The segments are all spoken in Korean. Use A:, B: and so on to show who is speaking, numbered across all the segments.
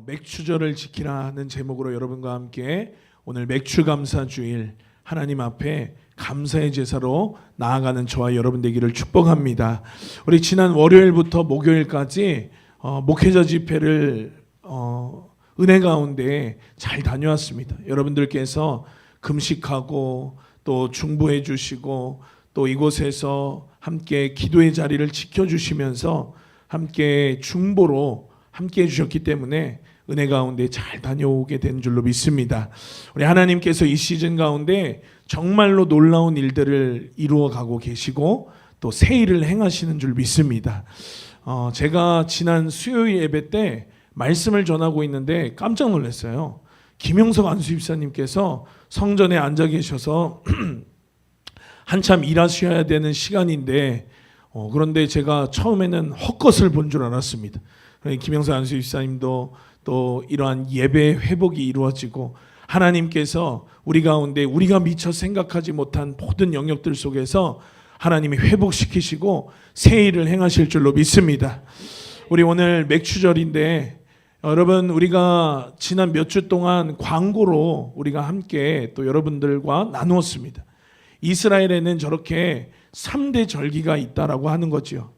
A: 맥추절을 지키라 하는 제목으로 여러분과 함께 오늘 맥추감사주일 하나님 앞에 감사의 제사로 나아가는 저와 여러분 되기를 축복합니다. 우리 지난 월요일부터 목요일까지 목회자 집회를 은혜 가운데 잘 다녀왔습니다. 여러분들께서 금식하고 또 중보해 주시고 또 이곳에서 함께 기도의 자리를 지켜주시면서 함께 중보로 함께 해주셨기 때문에 은혜 가운데 잘 다녀오게 된 줄로 믿습니다. 우리 하나님께서 이 시즌 가운데 정말로 놀라운 일들을 이루어가고 계시고 또 새 일을 행하시는 줄 믿습니다. 제가 지난 수요일 예배 때 말씀을 전하고 있는데 깜짝 놀랐어요. 김용석 안수집사님께서 성전에 앉아 계셔서 한참 일하셔야 되는 시간인데 그런데 제가 처음에는 헛것을 본 줄 알았습니다. 김영사 안수집사님도 또 이러한 예배 회복이 이루어지고 하나님께서 우리 가운데 우리가 미처 생각하지 못한 모든 영역들 속에서 하나님이 회복시키시고 새 일을 행하실 줄로 믿습니다. 우리 오늘 맥추절인데 여러분 우리가 지난 몇 주 동안 광고로 우리가 함께 또 여러분들과 나누었습니다. 이스라엘에는 저렇게 3대 절기가 있다라고 하는 거지요.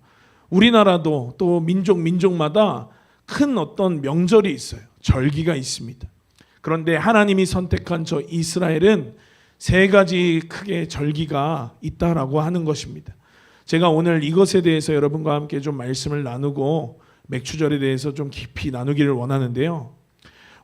A: 우리나라도 또 민족마다 큰 어떤 명절이 있어요. 절기가 있습니다. 그런데 하나님이 선택한 저 이스라엘은 3가지 크게 절기가 있다라고 하는 것입니다. 제가 오늘 이것에 대해서 여러분과 함께 좀 말씀을 나누고 맥추절에 대해서 좀 깊이 나누기를 원하는데요.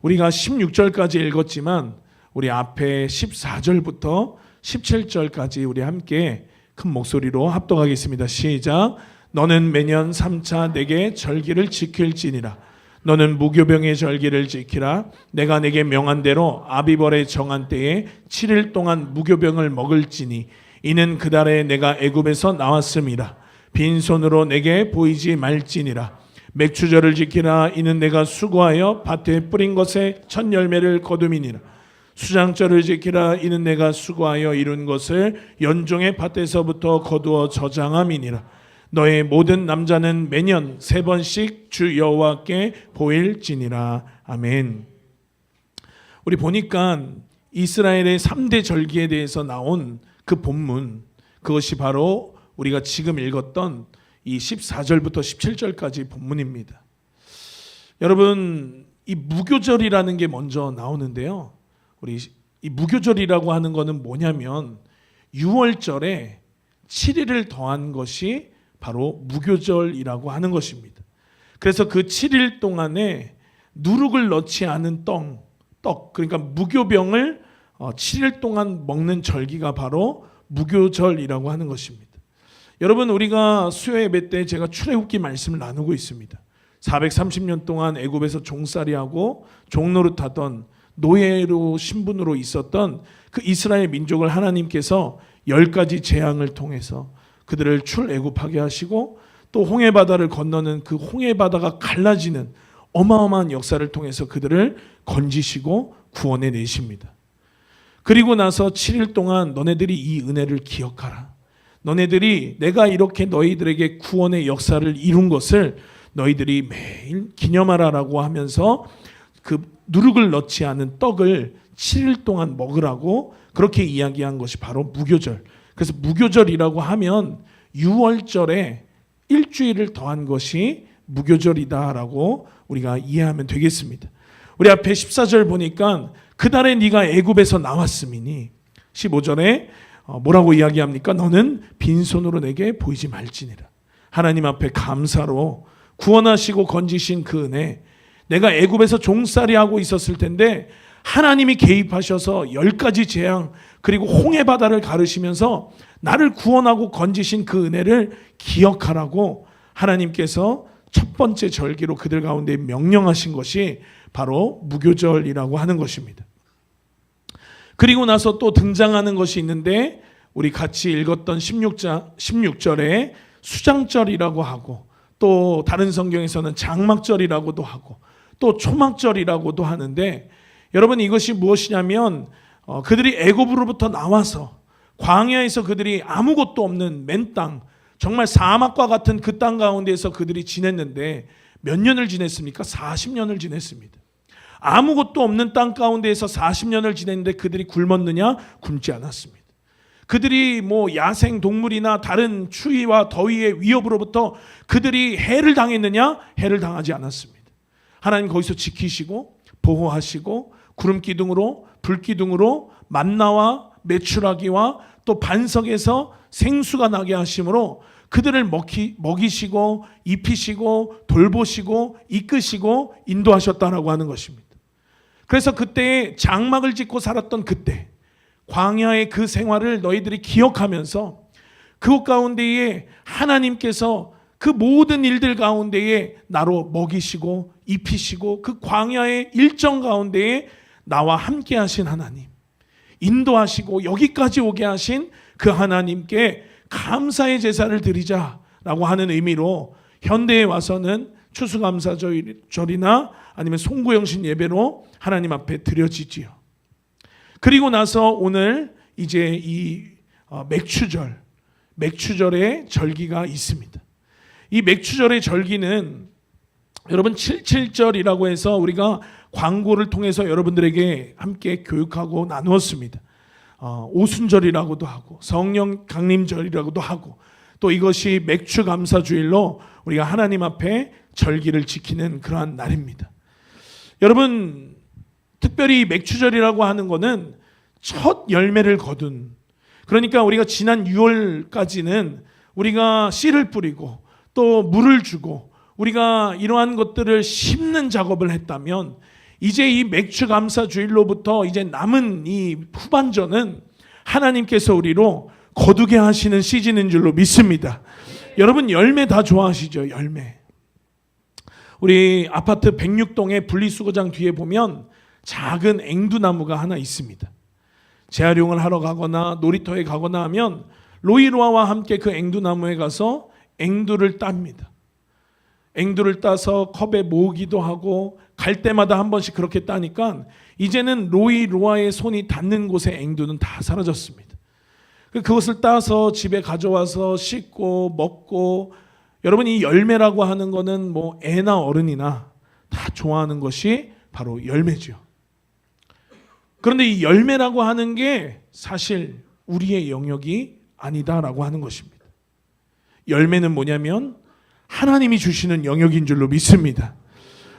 A: 우리가 16절까지 읽었지만 우리 앞에 14절부터 17절까지 우리 함께 큰 목소리로 합독하겠습니다. 시작. 너는 매년 3차 내게 절기를 지킬지니라. 너는 무교병의 절기를 지키라. 내가 내게 명한 대로 아비벌의 정한 때에 7일 동안 무교병을 먹을지니 이는 그달에 내가 애굽에서 나왔음이라. 빈손으로 내게 보이지 말지니라. 맥추절을 지키라. 이는 내가 수고하여 밭에 뿌린 것에 첫 열매를 거둠이니라. 수장절을 지키라. 이는 내가 수고하여 이룬 것을 연종의 밭에서부터 거두어 저장함이니라. 너의 모든 남자는 매년 3번씩 주 여호와께 보일지니라. 아멘. 우리 보니까 이스라엘의 3대 절기에 대해서 나온 그 본문, 그것이 바로 우리가 지금 읽었던 이 14절부터 17절까지 본문입니다. 여러분, 이 무교절이라는 게 먼저 나오는데요. 우리 이 무교절이라고 하는 것은 뭐냐면 6월절에 7일을 더한 것이 바로 무교절이라고 하는 것입니다. 그래서 그 7일 동안에 누룩을 넣지 않은 떡, 그러니까 무교병을 7일 동안 먹는 절기가 바로 무교절이라고 하는 것입니다. 여러분, 우리가 수요 예배 때 제가 출애굽기 말씀을 나누고 있습니다. 430년 동안 애굽에서 종살이하고 종노릇하던 노예로 신분으로 있었던 그 이스라엘 민족을 하나님께서 10가지 재앙을 통해서 그들을 출애굽하게 하시고 또 홍해바다를 건너는 그 홍해바다가 갈라지는 어마어마한 역사를 통해서 그들을 건지시고 구원해 내십니다. 그리고 나서 7일 동안 너네들이 이 은혜를 기억하라. 너네들이 내가 이렇게 너희들에게 구원의 역사를 이룬 것을 너희들이 매일 기념하라라고 하면서 그 누룩을 넣지 않은 떡을 7일 동안 먹으라고 그렇게 이야기한 것이 바로 무교절. 그래서 무교절이라고 하면 6월절에 일주일을 더한 것이 무교절이다라고 우리가 이해하면 되겠습니다. 우리 앞에 14절 보니까 그달에 네가 애굽에서 나왔음이니 15절에 뭐라고 이야기합니까? 너는 빈손으로 내게 보이지 말지니라. 하나님 앞에 감사로 구원하시고 건지신 그 은혜, 내가 애굽에서 종살이하고 있었을 텐데 하나님이 개입하셔서 10가지 재앙 그리고 홍해바다를 가르시면서 나를 구원하고 건지신 그 은혜를 기억하라고 하나님께서 첫 번째 절기로 그들 가운데 명령하신 것이 바로 무교절이라고 하는 것입니다. 그리고 나서 또 등장하는 것이 있는데 우리 같이 읽었던 16절에 수장절이라고 하고 또 다른 성경에서는 장막절이라고도 하고 또 초막절이라고도 하는데 여러분 이것이 무엇이냐면 그들이 애굽으로부터 나와서 광야에서 그들이 아무것도 없는 맨 땅, 정말 사막과 같은 그 땅 가운데에서 그들이 지냈는데 몇 년을 지냈습니까? 40년을 지냈습니다. 아무것도 없는 땅 가운데에서 40년을 지냈는데 그들이 굶었느냐? 굶지 않았습니다. 그들이 뭐 야생 동물이나 다른 추위와 더위의 위협으로부터 그들이 해를 당했느냐? 해를 당하지 않았습니다. 하나님 거기서 지키시고 보호하시고 구름 기둥으로 불 기둥으로 만나와 메추라기와 또 반석에서 생수가 나게 하심으로 그들을 먹이시고 입히시고 돌보시고 이끄시고 인도하셨다라고 하는 것입니다. 그래서 그때에 장막을 짓고 살았던 그때 광야의 그 생활을 너희들이 기억하면서 그곳 가운데에 하나님께서 그 모든 일들 가운데에 나로 먹이시고 입히시고 그 광야의 일정 가운데에 나와 함께 하신 하나님, 인도하시고 여기까지 오게 하신 그 하나님께 감사의 제사를 드리자라고 하는 의미로 현대에 와서는 추수감사절이나 아니면 송구영신 예배로 하나님 앞에 드려지지요. 그리고 나서 오늘 이제 이 맥추절의 절기가 있습니다. 이 맥추절의 절기는 여러분 77절이라고 해서 우리가 광고를 통해서 여러분들에게 함께 교육하고 나누었습니다. 오순절이라고도 하고 성령 강림절이라고도 하고 또 이것이 맥추감사주일로 우리가 하나님 앞에 절기를 지키는 그러한 날입니다. 여러분 특별히 맥추절이라고 하는 것은 첫 열매를 거둔, 그러니까 우리가 지난 6월까지는 우리가 씨를 뿌리고 또 물을 주고 우리가 이러한 것들을 심는 작업을 했다면 이제 이 맥추감사주일로부터 이제 남은 이 후반전은 하나님께서 우리로 거두게 하시는 시즌인 줄로 믿습니다. 여러분 열매 다 좋아하시죠? 열매. 우리 아파트 106동의 분리수거장 뒤에 보면 작은 앵두나무가 하나 있습니다. 재활용을 하러 가거나 놀이터에 가거나 하면 로이로아와 함께 그 앵두나무에 가서 앵두를 땁니다. 앵두를 따서 컵에 모으기도 하고 갈 때마다 한 번씩 그렇게 따니까 이제는 로이로아의 손이 닿는 곳에 앵두는 다 사라졌습니다. 그것을 따서 집에 가져와서 씻고 먹고, 여러분 이 열매라고 하는 거는 뭐 애나 어른이나 다 좋아하는 것이 바로 열매죠. 그런데 이 열매라고 하는 게 사실 우리의 영역이 아니다라고 하는 것입니다. 열매는 뭐냐면 하나님이 주시는 영역인 줄로 믿습니다.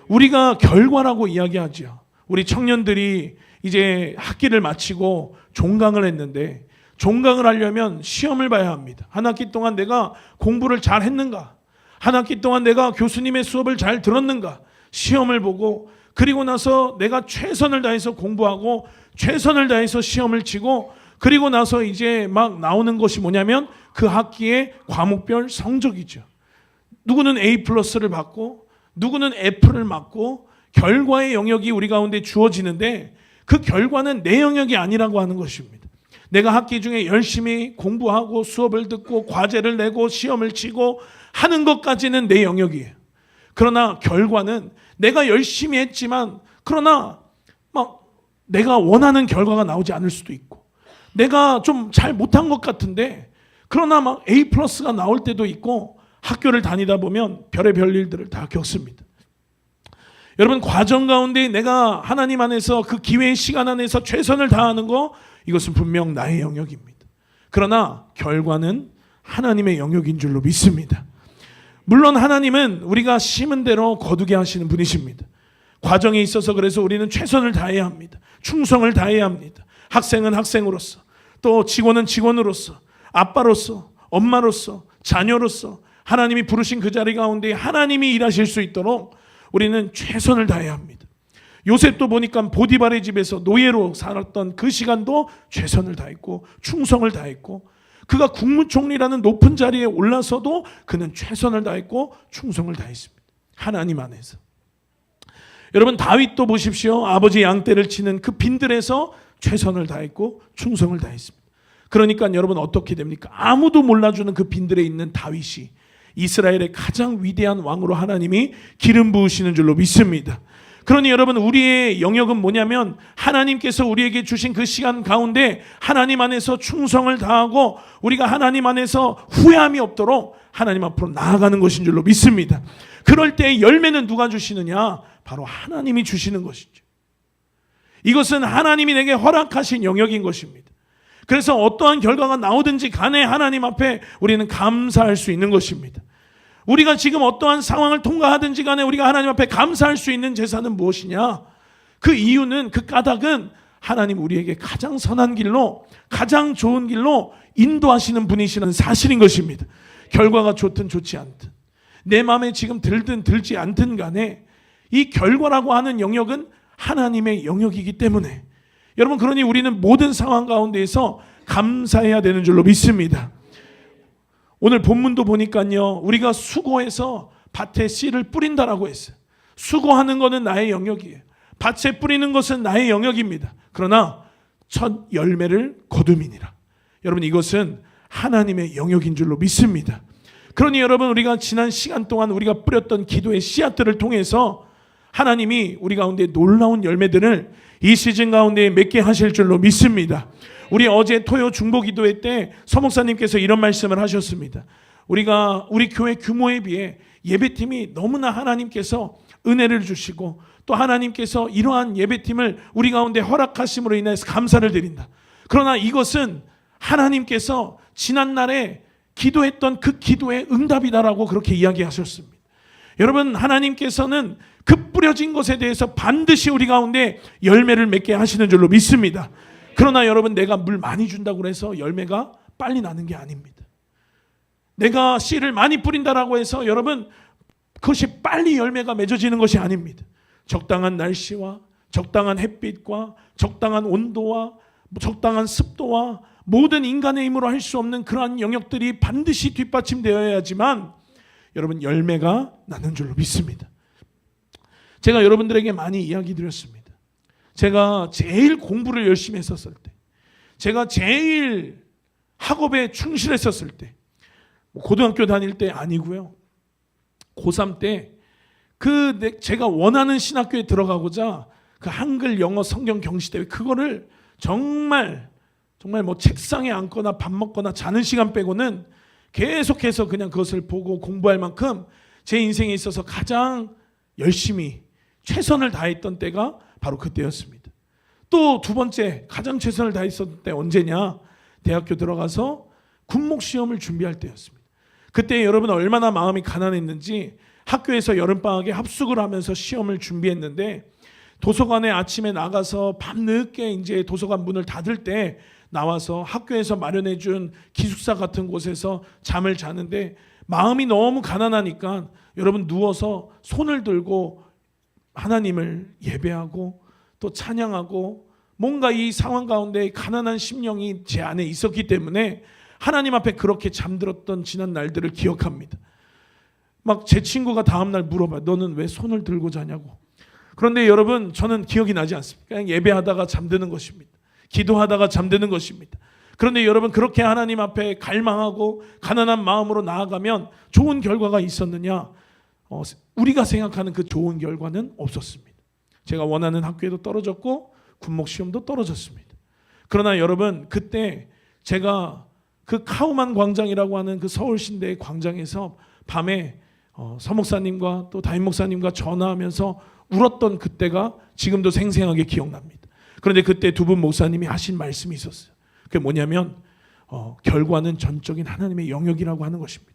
A: 우리가 결과라고 이야기하죠. 우리 청년들이 이제 학기를 마치고 종강을 했는데 종강을 하려면 시험을 봐야 합니다. 한 학기 동안 내가 공부를 잘 했는가? 한 학기 동안 내가 교수님의 수업을 잘 들었는가? 시험을 보고 그리고 나서 내가 최선을 다해서 공부하고 최선을 다해서 시험을 치고 그리고 나서 이제 막 나오는 것이 뭐냐면 그 학기의 과목별 성적이죠. 누구는 A+를 받고 누구는 F를 맞고 결과의 영역이 우리 가운데 주어지는데 그 결과는 내 영역이 아니라고 하는 것입니다. 내가 학기 중에 열심히 공부하고 수업을 듣고 과제를 내고 시험을 치고 하는 것까지는 내 영역이에요. 그러나 결과는 내가 열심히 했지만 그러나 막 내가 원하는 결과가 나오지 않을 수도 있고 내가 좀 잘 못한 것 같은데 그러나 막 A+가 나올 때도 있고 학교를 다니다 보면 별의별 일들을 다 겪습니다. 여러분 과정 가운데 내가 하나님 안에서 그 기회의 시간 안에서 최선을 다하는 거 이것은 분명 나의 영역입니다. 그러나 결과는 하나님의 영역인 줄로 믿습니다. 물론 하나님은 우리가 심은 대로 거두게 하시는 분이십니다. 과정에 있어서 그래서 우리는 최선을 다해야 합니다. 충성을 다해야 합니다. 학생은 학생으로서 또 직원은 직원으로서 아빠로서 엄마로서 자녀로서 하나님이 부르신 그 자리 가운데 하나님이 일하실 수 있도록 우리는 최선을 다해야 합니다. 요셉도 보니까 보디발의 집에서 노예로 살았던 그 시간도 최선을 다했고 충성을 다했고 그가 국무총리라는 높은 자리에 올라서도 그는 최선을 다했고 충성을 다했습니다. 하나님 안에서. 여러분 다윗도 보십시오. 아버지 양떼를 치는 그 빈들에서 최선을 다했고 충성을 다했습니다. 그러니까 여러분 어떻게 됩니까? 아무도 몰라주는 그 빈들에 있는 다윗이 이스라엘의 가장 위대한 왕으로 하나님이 기름 부으시는 줄로 믿습니다. 그러니 여러분 우리의 영역은 뭐냐면 하나님께서 우리에게 주신 그 시간 가운데 하나님 안에서 충성을 다하고 우리가 하나님 안에서 후회함이 없도록 하나님 앞으로 나아가는 것인 줄로 믿습니다. 그럴 때 열매는 누가 주시느냐? 바로 하나님이 주시는 것이죠. 이것은 하나님이 내게 허락하신 영역인 것입니다. 그래서 어떠한 결과가 나오든지 간에 하나님 앞에 우리는 감사할 수 있는 것입니다. 우리가 지금 어떠한 상황을 통과하든지 간에 우리가 하나님 앞에 감사할 수 있는 제사는 무엇이냐? 그 이유는, 그 까닭은 하나님 우리에게 가장 선한 길로, 가장 좋은 길로 인도하시는 분이시라는 사실인 것입니다. 결과가 좋든 좋지 않든, 내 마음에 지금 들든 들지 않든 간에 이 결과라고 하는 영역은 하나님의 영역이기 때문에 여러분, 그러니 우리는 모든 상황 가운데에서 감사해야 되는 줄로 믿습니다. 오늘 본문도 보니까요, 우리가 수고해서 밭에 씨를 뿌린다라고 했어요. 수고하는 것은 나의 영역이에요. 밭에 뿌리는 것은 나의 영역입니다. 그러나 첫 열매를 거둠이니라. 여러분, 이것은 하나님의 영역인 줄로 믿습니다. 그러니 여러분, 우리가 지난 시간 동안 우리가 뿌렸던 기도의 씨앗들을 통해서 하나님이 우리 가운데 놀라운 열매들을 이 시즌 가운데 맺게 하실 줄로 믿습니다. 우리 어제 토요 중보 기도회 때 서목사님께서 이런 말씀을 하셨습니다. 우리 교회 규모에 비해 예배팀이 너무나 하나님께서 은혜를 주시고 또 하나님께서 이러한 예배팀을 우리 가운데 허락하심으로 인해서 감사를 드린다. 그러나 이것은 하나님께서 지난날에 기도했던 그 기도의 응답이다라고 그렇게 이야기하셨습니다. 여러분, 하나님께서는 그 뿌려진 것에 대해서 반드시 우리 가운데 열매를 맺게 하시는 줄로 믿습니다. 그러나 여러분, 내가 물 많이 준다고 해서 열매가 빨리 나는 게 아닙니다. 내가 씨를 많이 뿌린다라고 해서 여러분, 그것이 빨리 열매가 맺어지는 것이 아닙니다. 적당한 날씨와 적당한 햇빛과 적당한 온도와 적당한 습도와 모든 인간의 힘으로 할 수 없는 그러한 영역들이 반드시 뒷받침되어야지만 여러분, 열매가 나는 줄로 믿습니다. 제가 여러분들에게 많이 이야기 드렸습니다. 제가 제일 공부를 열심히 했었을 때, 제가 제일 학업에 충실했었을 때, 고등학교 다닐 때 아니고요, 고3 때 제가 원하는 신학교에 들어가고자 그 한글, 영어, 성경 경시대회, 그거를 정말 뭐 책상에 앉거나 밥 먹거나 자는 시간 빼고는 계속해서 그냥 그것을 보고 공부할 만큼 제 인생에 있어서 가장 열심히 최선을 다했던 때가 바로 그때였습니다. 또 두 번째 가장 최선을 다했었던 때 언제냐? 대학교 들어가서 군목 시험을 준비할 때였습니다. 그때 여러분 얼마나 마음이 가난했는지 학교에서 여름방학에 합숙을 하면서 시험을 준비했는데, 도서관에 아침에 나가서 밤늦게 이제 도서관 문을 닫을 때 나와서 학교에서 마련해준 기숙사 같은 곳에서 잠을 자는데 마음이 너무 가난하니까 여러분 누워서 손을 들고 하나님을 예배하고 또 찬양하고, 뭔가 이 상황 가운데 가난한 심령이 제 안에 있었기 때문에 하나님 앞에 그렇게 잠들었던 지난 날들을 기억합니다. 막 제 친구가 다음날 물어봐요. 너는 왜 손을 들고 자냐고. 그런데 여러분, 저는 기억이 나지 않습니다. 그냥 예배하다가 잠드는 것입니다. 기도하다가 잠드는 것입니다. 그런데 여러분, 그렇게 하나님 앞에 갈망하고 가난한 마음으로 나아가면 좋은 결과가 있었느냐? 우리가 생각하는 그 좋은 결과는 없었습니다. 제가 원하는 학교에도 떨어졌고 군목 시험도 떨어졌습니다. 그러나 여러분, 그때 제가 그 카우만 광장이라고 하는 그 서울신대의 광장에서 밤에 서목사님과 또 담임 목사님과 전화하면서 울었던 그때가 지금도 생생하게 기억납니다. 그런데 그때 두 분 목사님이 하신 말씀이 있었어요. 그게 뭐냐면 결과는 전적인 하나님의 영역이라고 하는 것입니다.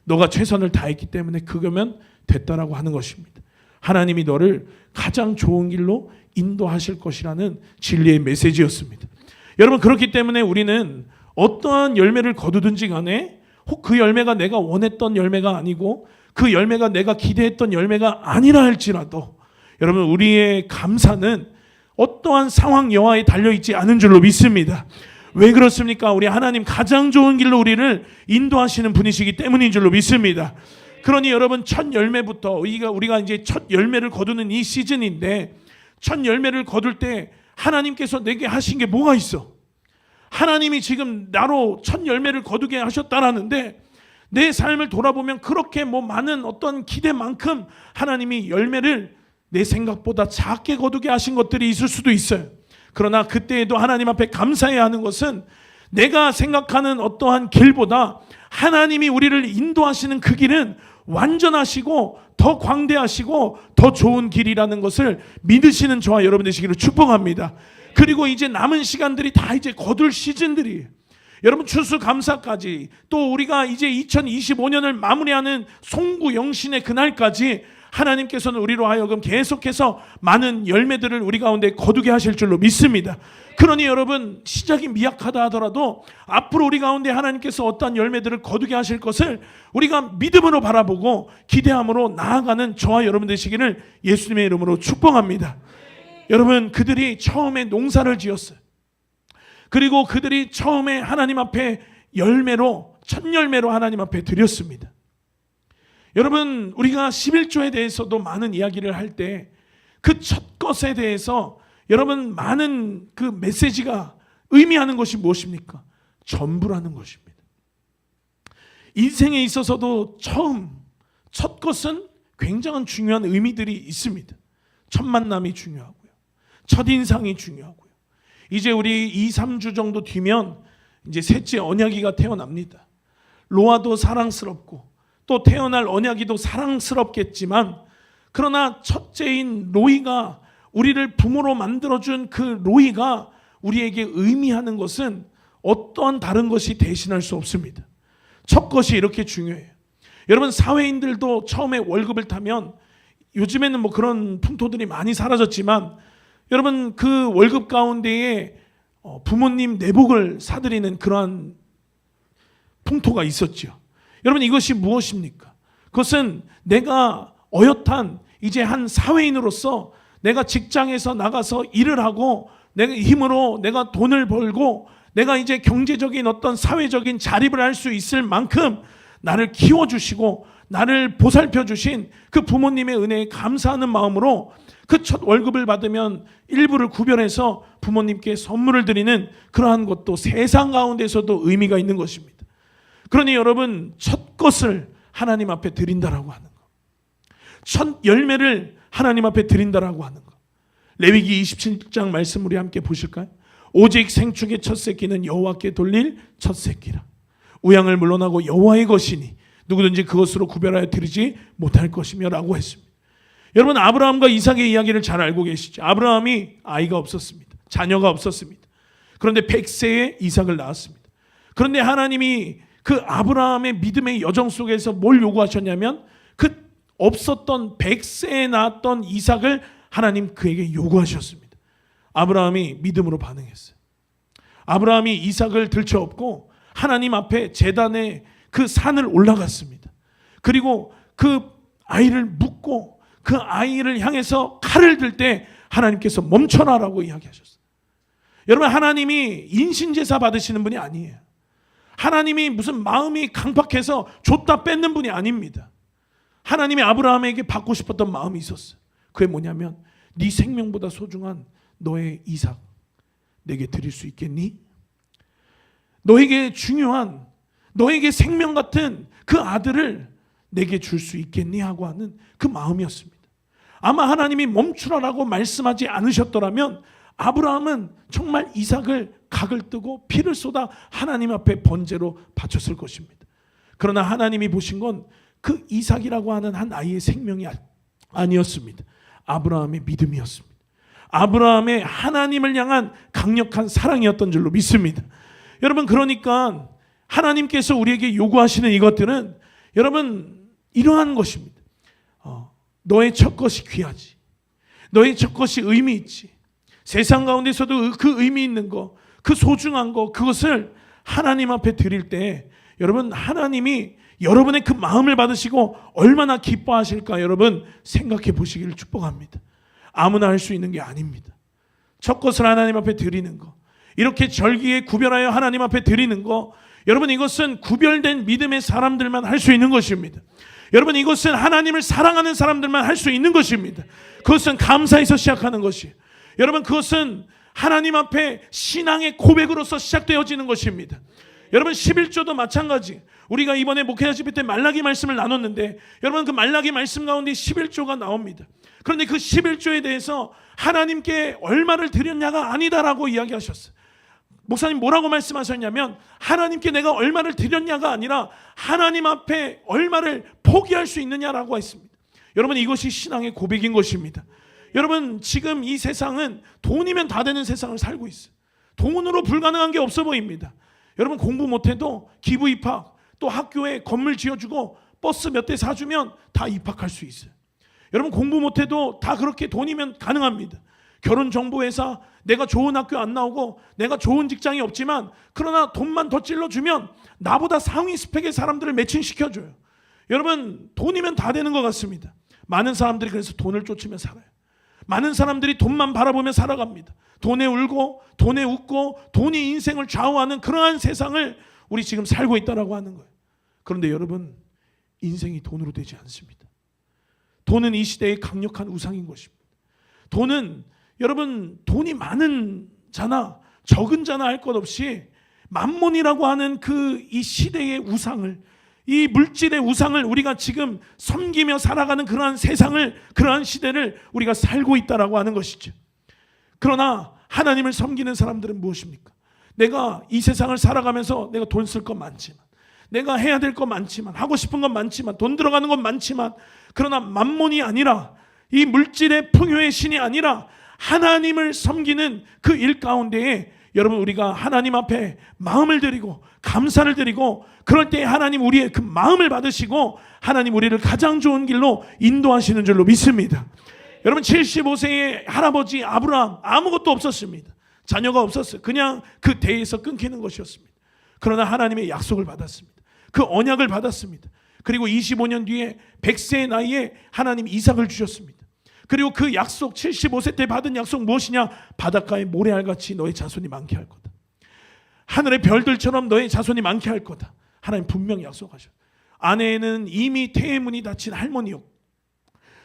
A: 너가 최선을 다했기 때문에 그거면 됐다라고 하는 것입니다. 하나님이 너를 가장 좋은 길로 인도하실 것이라는 진리의 메시지였습니다. 여러분, 그렇기 때문에 우리는 어떠한 열매를 거두든지 간에 혹 그 열매가 내가 원했던 열매가 아니고 그 열매가 내가 기대했던 열매가 아니라 할지라도 여러분, 우리의 감사는 어떠한 상황 여하에 달려있지 않은 줄로 믿습니다. 왜 그렇습니까? 우리 하나님 가장 좋은 길로 우리를 인도하시는 분이시기 때문인 줄로 믿습니다. 그러니 여러분, 첫 열매부터 우리가 이제 첫 열매를 거두는 이 시즌인데, 첫 열매를 거둘 때 하나님께서 내게 하신 게 뭐가 있어? 하나님이 지금 나로 첫 열매를 거두게 하셨다라는데, 내 삶을 돌아보면 그렇게 많은 어떤 기대만큼 하나님이 열매를 내 생각보다 작게 거두게 하신 것들이 있을 수도 있어요. 그러나 그때에도 하나님 앞에 감사해야 하는 것은 내가 생각하는 어떠한 길보다 하나님이 우리를 인도하시는 그 길은 완전하시고 더 광대하시고 더 좋은 길이라는 것을 믿으시는 저와 여러분 되시기를 축복합니다. 그리고 이제 남은 시간들이 다 이제 거둘 시즌들이에요. 여러분 추수감사까지 또 우리가 이제 2025년을 마무리하는 송구 영신의 그날까지 하나님께서는 우리로 하여금 계속해서 많은 열매들을 우리 가운데 거두게 하실 줄로 믿습니다. 그러니 여러분 시작이 미약하다 하더라도 앞으로 우리 가운데 하나님께서 어떠한 열매들을 거두게 하실 것을 우리가 믿음으로 바라보고 기대함으로 나아가는 저와 여러분 되시기를 예수님의 이름으로 축복합니다. 여러분 그들이 처음에 농사를 지었어요. 그리고 그들이 처음에 하나님 앞에 열매로 첫 열매로 하나님 앞에 드렸습니다. 여러분 우리가 11조에 대해서도 많은 이야기를 할 때 그 첫 것에 대해서 여러분 많은 그 메시지가 의미하는 것이 무엇입니까? 전부라는 것입니다. 인생에 있어서도 첫 것은 굉장한 중요한 의미들이 있습니다. 첫 만남이 중요하고요. 첫 인상이 중요하고요. 이제 우리 2, 3주 정도 뒤면 이제 셋째 언약이가 태어납니다. 로아도 사랑스럽고 또 태어날 언약이도 사랑스럽겠지만 그러나 첫째인 로이가 우리를 부모로 만들어준 그 로이가 우리에게 의미하는 것은 어떠한 다른 것이 대신할 수 없습니다. 첫 것이 이렇게 중요해요. 여러분 사회인들도 처음에 월급을 타면 요즘에는 뭐 그런 풍토들이 많이 사라졌지만 여러분 그 월급 가운데에 부모님 내복을 사드리는 그러한 풍토가 있었죠. 여러분 이것이 무엇입니까? 그것은 내가 어엿한 이제 한 사회인으로서 내가 직장에서 나가서 일을 하고 내가 힘으로 내가 돈을 벌고 내가 이제 경제적인 어떤 사회적인 자립을 할 수 있을 만큼 나를 키워주시고 나를 보살펴 주신 그 부모님의 은혜에 감사하는 마음으로 그 첫 월급을 받으면 일부를 구별해서 부모님께 선물을 드리는 그러한 것도 세상 가운데서도 의미가 있는 것입니다. 그러니 여러분 첫 것을 하나님 앞에 드린다라고 하는 것, 첫 열매를 하나님 앞에 드린다라고 하는 것. 레위기 27장 말씀 우리 함께 보실까요? 오직 생축의 첫 새끼는 여호와께 돌릴 첫 새끼라. 우양을 물러나고 여호와의 것이니 누구든지 그것으로 구별하여 드리지 못할 것이며 라고 했습니다. 여러분 아브라함과 이삭의 이야기를 잘 알고 계시죠? 아브라함이 아이가 없었습니다. 자녀가 없었습니다. 그런데 100세에 이삭을 낳았습니다. 그런데 하나님이 그 아브라함의 믿음의 여정 속에서 뭘 요구하셨냐면 그 없었던 100세에 낳았던 이삭을 하나님 그에게 요구하셨습니다. 아브라함이 믿음으로 반응했어요. 아브라함이 이삭을 들쳐업고 하나님 앞에 제단에 그 산을 올라갔습니다. 그리고 그 아이를 묻고 그 아이를 향해서 칼을 들 때 하나님께서 멈춰라라고 이야기하셨어요. 여러분 하나님이 인신제사 받으시는 분이 아니에요. 하나님이 무슨 마음이 강팍해서 줬다 뺏는 분이 아닙니다. 하나님이 아브라함에게 받고 싶었던 마음이 있었어요. 그게 뭐냐면 네 생명보다 소중한 너의 이삭 내게 드릴 수 있겠니? 너에게 중요한 너에게 생명 같은 그 아들을 내게 줄 수 있겠니? 하고 하는 그 마음이었습니다. 아마 하나님이 멈추라라고 말씀하지 않으셨더라면 아브라함은 정말 이삭을 각을 뜨고 피를 쏟아 하나님 앞에 번제로 바쳤을 것입니다. 그러나 하나님이 보신 건 그 이삭이라고 하는 한 아이의 생명이 아니었습니다. 아브라함의 믿음이었습니다. 아브라함의 하나님을 향한 강력한 사랑이었던 줄로 믿습니다. 여러분 그러니까 하나님께서 우리에게 요구하시는 이것들은 여러분 이러한 것입니다. 너의 첫 것이 귀하지. 너의 첫 것이 의미 있지. 세상 가운데서도 그 의미 있는 거, 그 소중한 거, 그것을 하나님 앞에 드릴 때 여러분 하나님이 여러분의 그 마음을 받으시고 얼마나 기뻐하실까 여러분 생각해 보시기를 축복합니다. 아무나 할 수 있는 게 아닙니다. 첫 것을 하나님 앞에 드리는 거, 이렇게 절기에 구별하여 하나님 앞에 드리는 거, 여러분 이것은 구별된 믿음의 사람들만 할 수 있는 것입니다. 여러분 이것은 하나님을 사랑하는 사람들만 할 수 있는 것입니다. 그것은 감사에서 시작하는 것이에요. 여러분 그것은 하나님 앞에 신앙의 고백으로서 시작되어지는 것입니다. 여러분 11조도 마찬가지. 우리가 이번에 목회자 집회 때 말라기 말씀을 나눴는데 여러분 그 말라기 말씀 가운데 11조가 나옵니다. 그런데 그 11조에 대해서 하나님께 얼마를 드렸냐가 아니다라고 이야기하셨어요. 목사님 뭐라고 말씀하셨냐면 하나님께 내가 얼마를 드렸냐가 아니라 하나님 앞에 얼마를 포기할 수 있느냐라고 했습니다. 여러분, 이것이 신앙의 고백인 것입니다. 여러분, 지금 이 세상은 돈이면 다 되는 세상을 살고 있어요. 돈으로 불가능한 게 없어 보입니다. 여러분, 공부 못해도 기부 입학, 또 학교에 건물 지어주고 버스 몇 대 사주면 다 입학할 수 있어요. 여러분, 공부 못해도 다 그렇게 돈이면 가능합니다. 결혼정보회사, 내가 좋은 학교 안 나오고 내가 좋은 직장이 없지만 그러나 돈만 더 찔러주면 나보다 상위 스펙의 사람들을 매칭시켜줘요. 여러분, 돈이면 다 되는 것 같습니다. 많은 사람들이 그래서 돈을 쫓으며 살아요. 많은 사람들이 돈만 바라보며 살아갑니다. 돈에 울고 돈에 웃고 돈이 인생을 좌우하는 그러한 세상을 우리 지금 살고 있다라고 하는 거예요. 그런데 여러분, 인생이 돈으로 되지 않습니다. 돈은 이 시대의 강력한 우상인 것입니다. 돈은 여러분, 돈이 많은 자나 적은 자나 할 것 없이 만몬이라고 하는 그 이 시대의 우상을, 이 물질의 우상을 우리가 지금 섬기며 살아가는 그러한 세상을, 그러한 시대를 우리가 살고 있다라고 하는 것이죠. 그러나 하나님을 섬기는 사람들은 무엇입니까? 내가 이 세상을 살아가면서 내가 돈 쓸 것 많지만, 내가 해야 될 것 많지만, 하고 싶은 것 많지만, 돈 들어가는 것 많지만, 그러나 만몬이 아니라, 이 물질의 풍요의 신이 아니라 하나님을 섬기는 그 일 가운데에 여러분, 우리가 하나님 앞에 마음을 드리고 감사를 드리고, 그럴 때 하나님 우리의 그 마음을 받으시고 하나님 우리를 가장 좋은 길로 인도하시는 줄로 믿습니다. 여러분, 75세의 할아버지 아브라함, 아무것도 없었습니다. 자녀가 없었어요. 그냥 그 대에서 끊기는 것이었습니다. 그러나 하나님의 약속을 받았습니다. 그 언약을 받았습니다. 그리고 25년 뒤에 100세의 나이에 하나님 이삭을 주셨습니다. 그리고 그 약속, 75세 때 받은 약속 무엇이냐? 바닷가에 모래알같이 너의 자손이 많게 할 거다. 하늘의 별들처럼 너의 자손이 많게 할 거다. 하나님 분명히 약속하셨어요. 아내는 이미 태의 문이 닫힌 할머니였고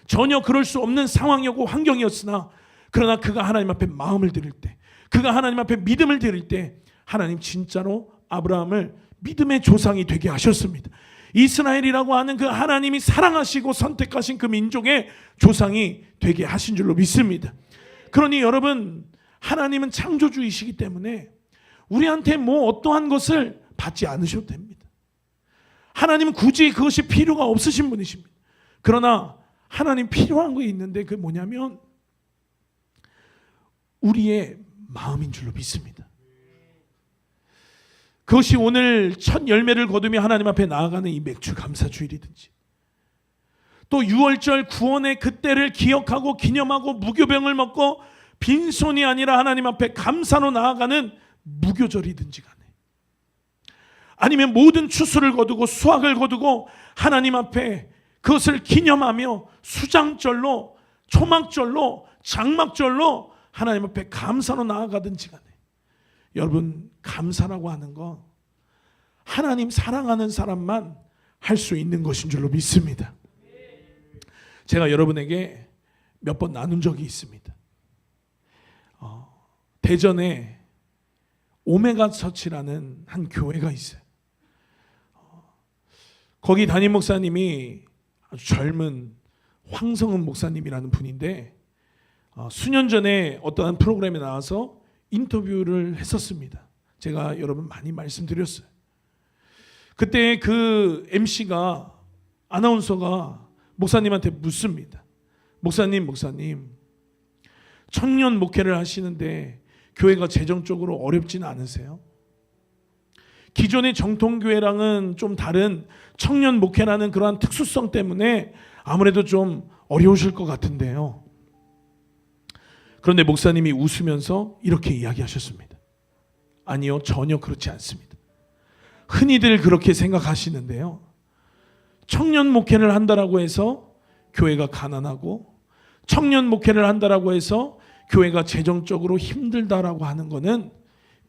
A: 전혀 그럴 수 없는 상황이었고 환경이었으나, 그러나 그가 하나님 앞에 마음을 드릴 때, 그가 하나님 앞에 믿음을 드릴 때 하나님 진짜로 아브라함을 믿음의 조상이 되게 하셨습니다. 이스라엘이라고 하는 그 하나님이 사랑하시고 선택하신 그 민족의 조상이 되게 하신 줄로 믿습니다. 그러니 여러분, 하나님은 창조주이시기 때문에 우리한테 뭐 어떠한 것을 받지 않으셔도 됩니다. 하나님은 굳이 그것이 필요가 없으신 분이십니다. 그러나 하나님 필요한 게 있는데, 그게 뭐냐면 우리의 마음인 줄로 믿습니다. 그것이 오늘 첫 열매를 거두며 하나님 앞에 나아가는 이 맥주 감사 주일이든지, 또 6월절 구원의 그때를 기억하고 기념하고 무교병을 먹고 빈손이 아니라 하나님 앞에 감사로 나아가는 무교절이든지 간에, 아니면 모든 추수를 거두고 수확을 거두고 하나님 앞에 그것을 기념하며 수장절로, 초막절로, 장막절로 하나님 앞에 감사로 나아가든지 간에, 여러분, 감사라고 하는 거 하나님 사랑하는 사람만 할 수 있는 것인 줄로 믿습니다. 제가 여러분에게 몇 번 나눈 적이 있습니다. 대전에 오메가 처치라는 한 교회가 있어요. 거기 담임 목사님이 아주 젊은 황성은 목사님이라는 분인데, 수년 전에 어떠한 프로그램에 나와서 인터뷰를 했었습니다. 제가 여러분 많이 말씀드렸어요. 그때 그 MC가, 아나운서가 목사님한테 묻습니다. 목사님, 청년 목회를 하시는데 교회가 재정적으로 어렵지는 않으세요? 기존의 정통교회랑은 좀 다른 청년 목회라는 그러한 특수성 때문에 아무래도 좀 어려우실 것 같은데요. 그런데 목사님이 웃으면서 이렇게 이야기하셨습니다. 아니요, 전혀 그렇지 않습니다. 흔히들 그렇게 생각하시는데요, 청년 목회를 한다라고 해서 교회가 가난하고, 청년 목회를 한다라고 해서 교회가 재정적으로 힘들다라고 하는 것은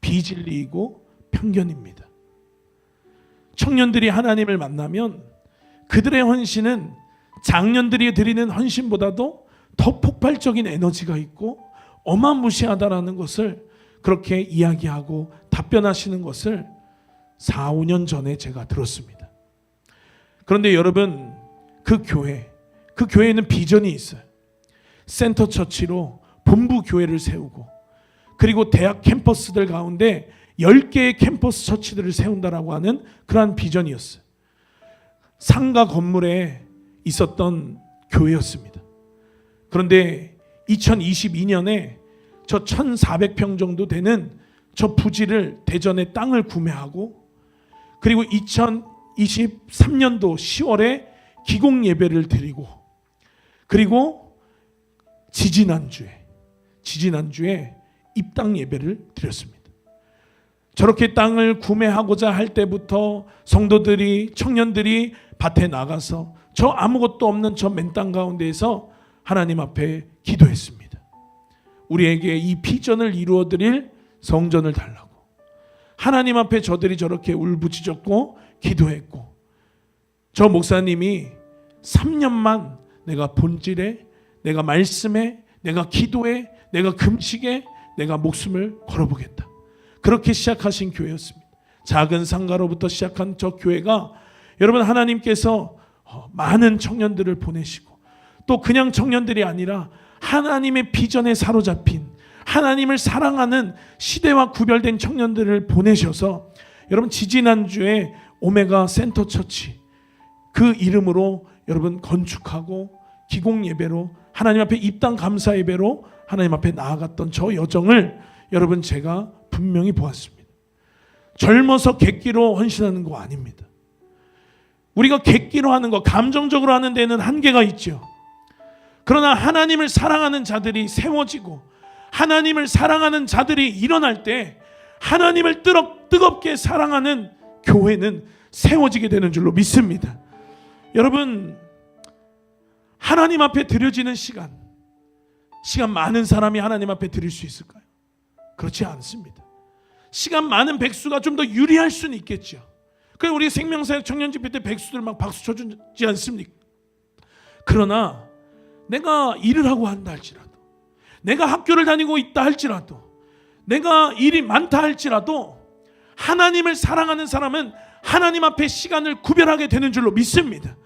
A: 비진리이고 편견입니다. 청년들이 하나님을 만나면 그들의 헌신은 장년들이 드리는 헌신보다도 더 폭발적인 에너지가 있고 어마무시하다라는 것을 그렇게 이야기하고 답변하시는 것을 4, 5년 전에 제가 들었습니다. 그런데 여러분, 그 교회에는 비전이 있어요. 센터 처치로 본부 교회를 세우고, 그리고 대학 캠퍼스들 가운데 10개의 캠퍼스 처치들을 세운다라고 하는 그러한 비전이었어요. 상가 건물에 있었던 교회였습니다. 그런데 2022년에 저 1,400평 정도 되는 저 부지를 대전에 땅을 구매하고, 그리고 2023년도 10월에 기공 예배를 드리고, 그리고 지지난주에 입당 예배를 드렸습니다. 저렇게 땅을 구매하고자 할 때부터 성도들이, 청년들이 밭에 나가서 저 아무것도 없는 저 맨 땅 가운데에서 하나님 앞에 기도했습니다. 우리에게 이 비전을 이루어드릴 성전을 달라고. 하나님 앞에 저들이 저렇게 울부짖었고 기도했고, 저 목사님이 3년만 내가 본질에, 내가 말씀에, 내가 기도에, 내가 금식에 내가 목숨을 걸어보겠다. 그렇게 시작하신 교회였습니다. 작은 상가로부터 시작한 저 교회가, 여러분, 하나님께서 많은 청년들을 보내시고, 또 그냥 청년들이 아니라 하나님의 비전에 사로잡힌, 하나님을 사랑하는 시대와 구별된 청년들을 보내셔서, 여러분, 지지난주에 오메가 센터 처치 그 이름으로 여러분 건축하고 기공 예배로, 하나님 앞에 입당 감사 예배로 하나님 앞에 나아갔던 저 여정을 여러분 제가 분명히 보았습니다. 젊어서 객기로 헌신하는 거 아닙니다. 우리가 객기로 하는 거, 감정적으로 하는 데는 한계가 있죠. 그러나 하나님을 사랑하는 자들이 세워지고, 하나님을 사랑하는 자들이 일어날 때 하나님을 뜨겁게 사랑하는 교회는 세워지게 되는 줄로 믿습니다. 여러분, 하나님 앞에 드려지는 시간 많은 사람이 하나님 앞에 드릴 수 있을까요? 그렇지 않습니다. 시간 많은 백수가 좀 더 유리할 수는 있겠죠. 그래서 우리 생명사역 청년집회 때 백수들 막 박수 쳐주지 않습니까? 그러나 내가 일을 하고 한다 할지라도, 내가 학교를 다니고 있다 할지라도, 내가 일이 많다 할지라도, 하나님을 사랑하는 사람은 하나님 앞에 시간을 구별하게 되는 줄로 믿습니다.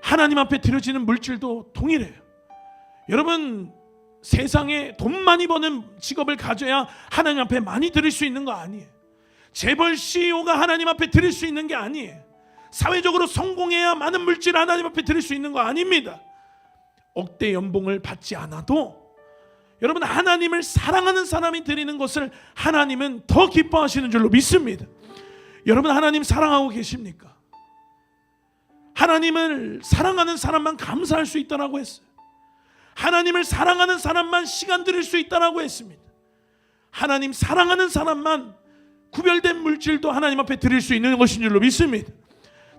A: 하나님 앞에 드려지는 물질도 동일해요. 여러분, 세상에 돈 많이 버는 직업을 가져야 하나님 앞에 많이 드릴 수 있는 거 아니에요. 재벌 CEO가 하나님 앞에 드릴 수 있는 게 아니에요. 사회적으로 성공해야 많은 물질을 하나님 앞에 드릴 수 있는 거 아닙니다. 억대 연봉을 받지 않아도 여러분, 하나님을 사랑하는 사람이 드리는 것을 하나님은 더 기뻐하시는 줄로 믿습니다. 여러분, 하나님 사랑하고 계십니까? 하나님을 사랑하는 사람만 감사할 수 있다라고 했어요. 하나님을 사랑하는 사람만 시간 드릴 수 있다라고 했습니다. 하나님 사랑하는 사람만 구별된 물질도 하나님 앞에 드릴 수 있는 것인 줄로 믿습니다.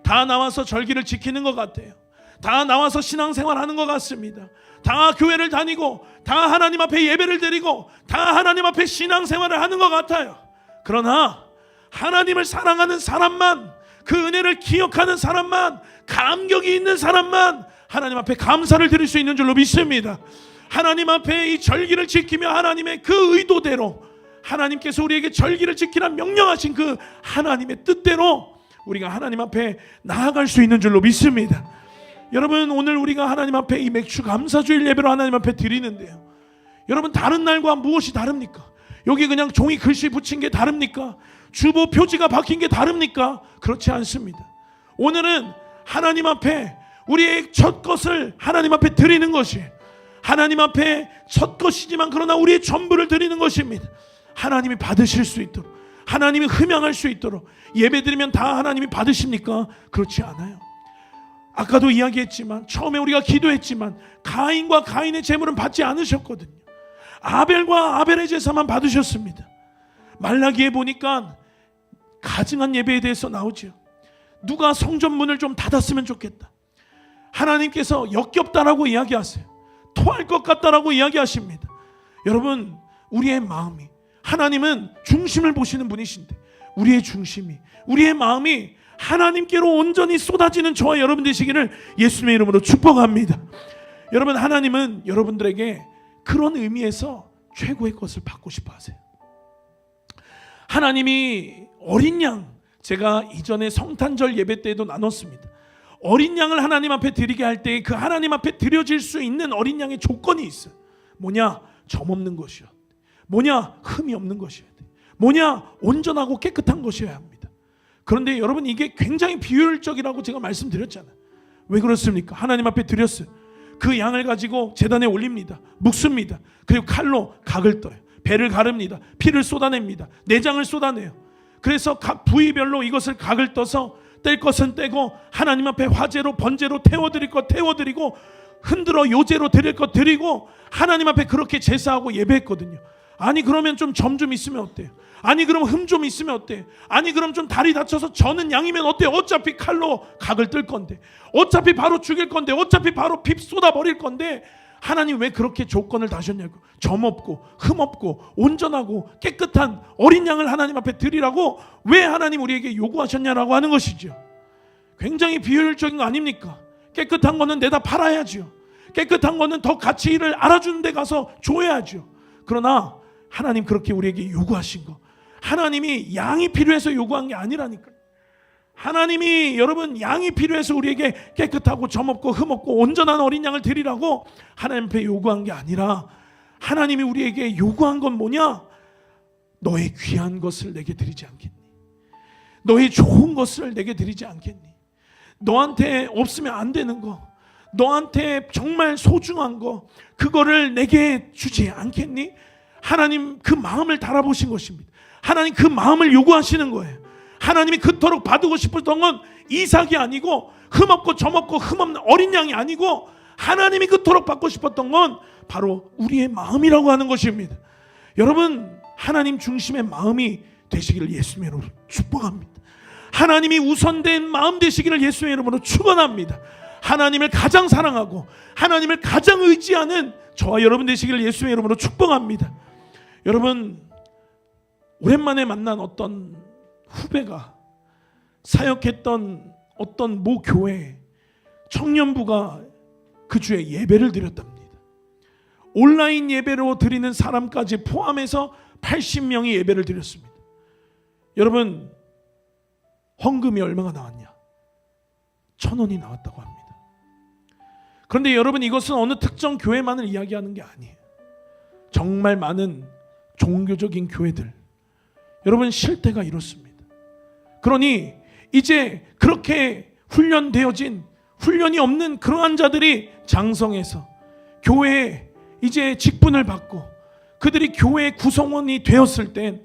A: 다 나와서 절기를 지키는 것 같아요. 다 나와서 신앙생활하는 것 같습니다. 다 교회를 다니고, 다 하나님 앞에 예배를 드리고, 다 하나님 앞에 신앙생활을 하는 것 같아요. 그러나 하나님을 사랑하는 사람만, 그 은혜를 기억하는 사람만, 감격이 있는 사람만 하나님 앞에 감사를 드릴 수 있는 줄로 믿습니다. 하나님 앞에 이 절기를 지키며 하나님의 그 의도대로, 하나님께서 우리에게 절기를 지키라 명령하신 그 하나님의 뜻대로 우리가 하나님 앞에 나아갈 수 있는 줄로 믿습니다. 여러분, 오늘 우리가 하나님 앞에 이 맥주 감사주일 예배로 하나님 앞에 드리는데요, 여러분, 다른 날과 무엇이 다릅니까? 여기 그냥 종이 글씨 붙인 게 다릅니까? 주보 표지가 박힌 게 다릅니까? 그렇지 않습니다. 오늘은 하나님 앞에 우리의 첫 것을 하나님 앞에 드리는 것이, 하나님 앞에 첫 것이지만 그러나 우리의 전부를 드리는 것입니다. 하나님이 받으실 수 있도록, 하나님이 흠양할 수 있도록. 예배 드리면 다 하나님이 받으십니까? 그렇지 않아요. 아까도 이야기했지만, 처음에 우리가 기도했지만 가인과 가인의 제물은 받지 않으셨거든요. 아벨과 아벨의 제사만 받으셨습니다. 말라기에 보니까 가증한 예배에 대해서 나오죠. 누가 성전문을 좀 닫았으면 좋겠다. 하나님께서 역겹다라고 이야기하세요. 토할 것 같다라고 이야기하십니다. 여러분, 우리의 마음이, 하나님은 중심을 보시는 분이신데 우리의 중심이, 우리의 마음이 하나님께로 온전히 쏟아지는 저와 여러분 되시기를 예수님의 이름으로 축복합니다. 여러분, 하나님은 여러분들에게 그런 의미에서 최고의 것을 받고 싶어 하세요. 하나님이 어린 양, 제가 이전에 성탄절 예배 때에도 나눴습니다. 어린 양을 하나님 앞에 드리게 할 때 그 하나님 앞에 드려질 수 있는 어린 양의 조건이 있어요. 뭐냐? 점 없는 것이야. 뭐냐? 흠이 없는 것이야. 뭐냐? 온전하고 깨끗한 것이어야 합니다. 그런데 여러분, 이게 굉장히 비효율적이라고 제가 말씀드렸잖아요. 왜 그렇습니까? 하나님 앞에 드렸어요. 그 양을 가지고 제단에 올립니다. 묵습니다. 그리고 칼로 각을 떠요. 배를 가릅니다. 피를 쏟아냅니다. 내장을 쏟아내요. 그래서 각 부위별로 이것을 각을 떠서 뗄 것은 떼고 하나님 앞에 화제로 번제로 태워드릴 것 태워드리고 흔들어 요제로 드릴 것 드리고 하나님 앞에 그렇게 제사하고 예배했거든요. 아니 그러면 좀 점 좀 있으면 어때요? 아니 그럼 흠 좀 있으면 어때요? 아니 그럼 좀 다리 다쳐서 저는 양이면 어때요? 어차피 칼로 각을 뜰 건데, 어차피 바로 죽일 건데, 어차피 바로 피 쏟아버릴 건데 하나님 왜 그렇게 조건을 다셨냐고. 점 없고 흠 없고 온전하고 깨끗한 어린 양을 하나님 앞에 드리라고 왜 하나님 우리에게 요구하셨냐라고 하는 것이죠. 굉장히 비효율적인 거 아닙니까? 깨끗한 거는 내다 팔아야죠. 깨끗한 거는 더 가치를 알아주는 데 가서 줘야죠. 그러나 하나님 그렇게 우리에게 요구하신 거, 하나님이 양이 필요해서 요구한 게 아니라니까. 하나님이 여러분 양이 필요해서 우리에게 깨끗하고 점 없고 흠 없고 온전한 어린 양을 드리라고 하나님 앞에 요구한 게 아니라 하나님이 우리에게 요구한 건 뭐냐? 너의 귀한 것을 내게 드리지 않겠니? 너의 좋은 것을 내게 드리지 않겠니? 너한테 없으면 안 되는 거, 너한테 정말 소중한 거, 그거를 내게 주지 않겠니? 하나님 그 마음을 달아보신 것입니다. 하나님 그 마음을 요구하시는 거예요. 하나님이 그토록 받고 싶었던 건 이삭이 아니고 흠없고 점없고 흠없는 어린 양이 아니고 하나님이 그토록 받고 싶었던 건 바로 우리의 마음이라고 하는 것입니다. 여러분, 하나님 중심의 마음이 되시기를 예수님의 이름으로 축복합니다. 하나님이 우선된 마음 되시기를 예수님의 이름으로 축원합니다. 하나님을 가장 사랑하고 하나님을 가장 의지하는 저와 여러분 되시기를 예수님의 이름으로 축복합니다. 여러분, 오랜만에 만난 어떤 후배가 사역했던 어떤 모 교회 청년부가 그 주에 예배를 드렸답니다. 온라인 예배로 드리는 사람까지 포함해서 80명이 예배를 드렸습니다. 여러분, 헌금이 얼마가 나왔냐? 1,000원이 나왔다고 합니다. 그런데 여러분, 이것은 어느 특정 교회만을 이야기하는 게 아니에요. 정말 많은 종교적인 교회들, 여러분 실태가 이렇습니다. 그러니 이제 그렇게 훈련되어진, 훈련이 없는 그러한 자들이 장성해서 교회에 이제 직분을 받고 그들이 교회 구성원이 되었을 땐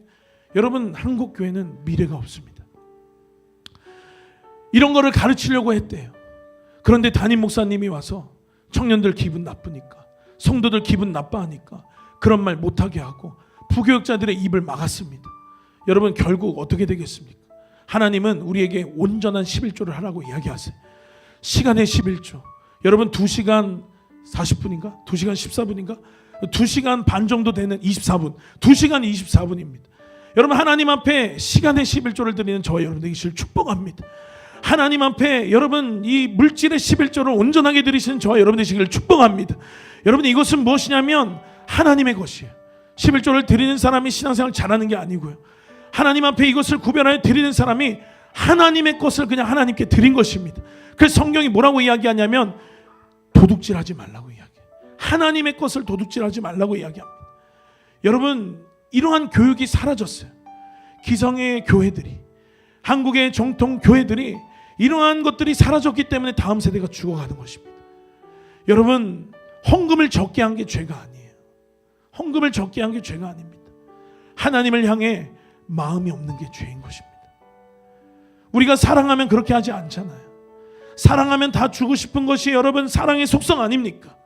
A: 여러분, 한국 교회는 미래가 없습니다. 이런 거를 가르치려고 했대요. 그런데 담임 목사님이 와서 청년들 기분 나쁘니까, 성도들 기분 나빠하니까 그런 말 못하게 하고 부교육자들의 입을 막았습니다. 여러분, 결국 어떻게 되겠습니까? 하나님은 우리에게 온전한 11조를 하라고 이야기하세요. 시간의 11조. 여러분, 2시간 40분인가? 2시간 14분인가? 2시간 반 정도 되는 24분. 2시간 24분입니다. 여러분, 하나님 앞에 시간의 11조를 드리는 저와 여러분 되기를 축복합니다. 하나님 앞에 여러분 이 물질의 11조를 온전하게 드리시는 저와 여러분 되시기를 축복합니다. 여러분, 이것은 무엇이냐면 하나님의 것이에요. 11조를 드리는 사람이 신앙생활 잘하는 게 아니고요. 하나님 앞에 이것을 구별하여 드리는 사람이 하나님의 것을 그냥 하나님께 드린 것입니다. 그래서 성경이 뭐라고 이야기하냐면 도둑질하지 말라고 이야기해요. 하나님의 것을 도둑질하지 말라고 이야기합니다. 여러분, 이러한 교육이 사라졌어요. 기성의 교회들이, 한국의 정통 교회들이 이러한 것들이 사라졌기 때문에 다음 세대가 죽어가는 것입니다. 여러분, 헌금을 적게 한 게 죄가 아니에요. 헌금을 적게 한 게 죄가 아닙니다. 하나님을 향해 마음이 없는 게 죄인 것입니다. 우리가 사랑하면 그렇게 하지 않잖아요. 사랑하면 다 주고 싶은 것이 여러분 사랑의 속성 아닙니까?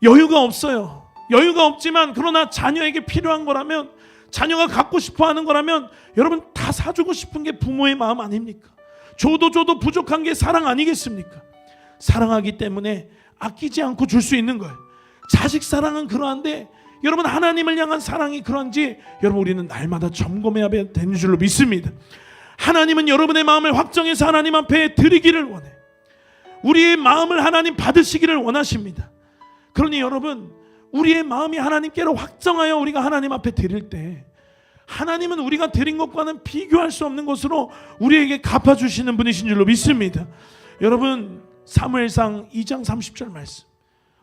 A: 여유가 없어요. 여유가 없지만 그러나 자녀에게 필요한 거라면, 자녀가 갖고 싶어 하는 거라면 여러분 다 사주고 싶은 게 부모의 마음 아닙니까? 줘도 부족한 게 사랑 아니겠습니까? 사랑하기 때문에 아끼지 않고 줄 수 있는 거예요. 자식 사랑은 그러한데 여러분, 하나님을 향한 사랑이 그런지 여러분 우리는 날마다 점검해야 되는 줄로 믿습니다. 하나님은 여러분의 마음을 확정해서 하나님 앞에 드리기를 원해. 우리의 마음을 하나님 받으시기를 원하십니다. 그러니 여러분, 우리의 마음이 하나님께로 확정하여 우리가 하나님 앞에 드릴 때 하나님은 우리가 드린 것과는 비교할 수 없는 것으로 우리에게 갚아주시는 분이신 줄로 믿습니다. 여러분, 사무엘상 2장 30절 말씀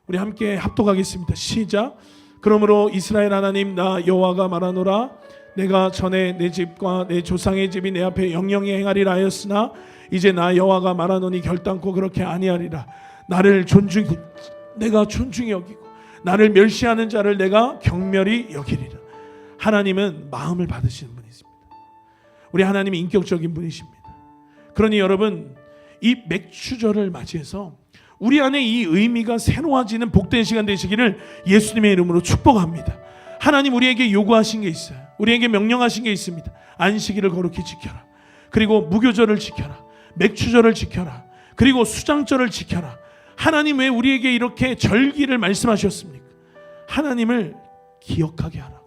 A: 우리 함께 합독하겠습니다. 시작. 그러므로 이스라엘 하나님 나 여호와가 말하노라. 내가 전에 내 집과 내 조상의 집이 내 앞에 영영히 행하리라 하였으나 이제 나 여호와가 말하노니 결단코 그렇게 아니하리라. 내가 존중히 여기고 나를 멸시하는 자를 내가 경멸히 여기리라. 하나님은 마음을 받으시는 분이십니다. 우리 하나님이 인격적인 분이십니다. 그러니 여러분, 이 맥추절을 맞이해서 우리 안에 이 의미가 새로워지는 복된 시간 되시기를 예수님의 이름으로 축복합니다. 하나님 우리에게 요구하신 게 있어요. 우리에게 명령하신 게 있습니다. 안식일을 거룩히 지켜라. 그리고 무교절을 지켜라. 맥추절을 지켜라. 그리고 수장절을 지켜라. 하나님 왜 우리에게 이렇게 절기를 말씀하셨습니까? 하나님을 기억하게 하라고.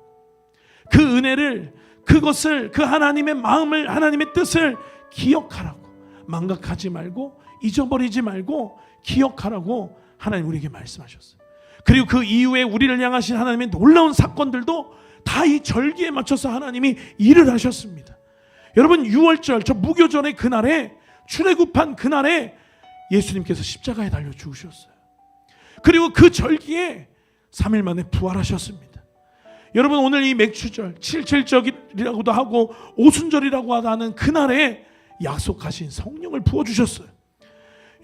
A: 그 은혜를, 그것을, 그 하나님의 마음을, 하나님의 뜻을 기억하라고. 망각하지 말고 잊어버리지 말고 기억하라고 하나님 우리에게 말씀하셨어요. 그리고 그 이후에 우리를 향하신 하나님의 놀라운 사건들도 다 이 절기에 맞춰서 하나님이 일을 하셨습니다. 여러분, 6월절 저 무교절의 그날에, 출애굽한 그날에 예수님께서 십자가에 달려 죽으셨어요. 그리고 그 절기에 3일 만에 부활하셨습니다. 여러분, 오늘 이 맥추절, 칠칠절이라고도 하고 오순절이라고 하는 그날에 약속하신 성령을 부어주셨어요.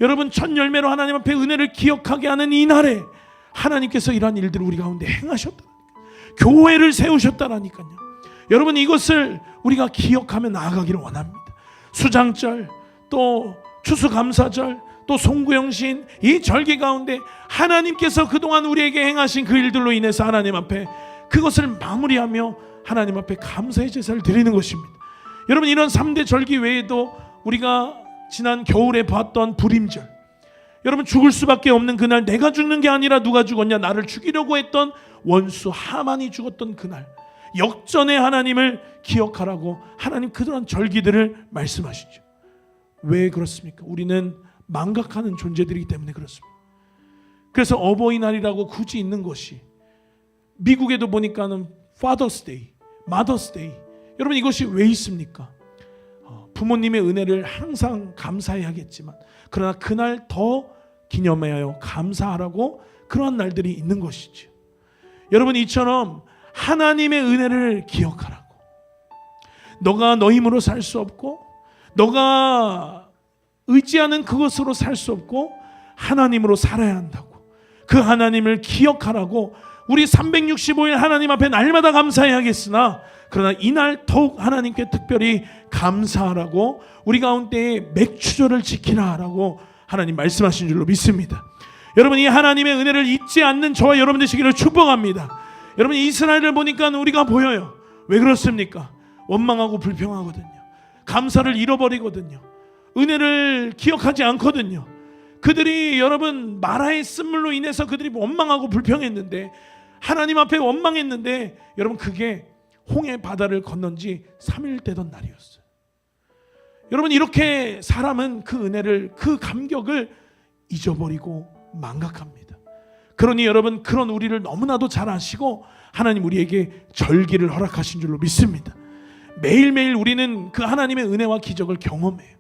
A: 여러분, 첫 열매로 하나님 앞에 은혜를 기억하게 하는 이 날에 하나님께서 이러한 일들을 우리 가운데 행하셨다. 교회를 세우셨다라니까요. 여러분, 이것을 우리가 기억하며 나아가기를 원합니다. 수장절, 또 추수감사절, 또 송구영신, 이 절기 가운데 하나님께서 그동안 우리에게 행하신 그 일들로 인해서 하나님 앞에 그것을 마무리하며 하나님 앞에 감사의 제사를 드리는 것입니다. 여러분, 이런 3대 절기 외에도 우리가 지난 겨울에 봤던 불임절, 여러분, 죽을 수밖에 없는 그날, 내가 죽는 게 아니라 누가 죽었냐, 나를 죽이려고 했던 원수 하만이 죽었던 그날, 역전의 하나님을 기억하라고 하나님 그런 절기들을 말씀하시죠. 왜 그렇습니까? 우리는 망각하는 존재들이기 때문에 그렇습니다. 그래서 어버이날이라고 굳이 있는 것이, 미국에도 보니까는 Father's Day, Mother's Day, 여러분, 이것이 왜 있습니까? 부모님의 은혜를 항상 감사해야겠지만 그러나 그날 더 기념하여 감사하라고 그러한 날들이 있는 것이죠. 여러분, 이처럼 하나님의 은혜를 기억하라고. 너가 너 힘으로 살 수 없고 너가 의지하는 그것으로 살 수 없고 하나님으로 살아야 한다고. 그 하나님을 기억하라고. 우리 365일 하나님 앞에 날마다 감사해야겠으나 그러나 이날 더욱 하나님께 특별히 감사하라고, 우리 가운데에 맥추절을 지키라라고 하나님 말씀하신 줄로 믿습니다. 여러분, 이 하나님의 은혜를 잊지 않는 저와 여러분 되시기를 축복합니다. 여러분, 이스라엘을 보니까 우리가 보여요. 왜 그렇습니까? 원망하고 불평하거든요. 감사를 잃어버리거든요. 은혜를 기억하지 않거든요. 그들이 여러분 마라의 쓴물로 인해서 그들이 원망하고 불평했는데, 하나님 앞에 원망했는데, 여러분 그게 홍해 바다를 건넌 지 3일 되던 날이었어요. 여러분, 이렇게 사람은 그 은혜를, 그 감격을 잊어버리고 망각합니다. 그러니 여러분, 그런 우리를 너무나도 잘 아시고 하나님 우리에게 절기를 허락하신 줄로 믿습니다. 매일매일 우리는 그 하나님의 은혜와 기적을 경험해요.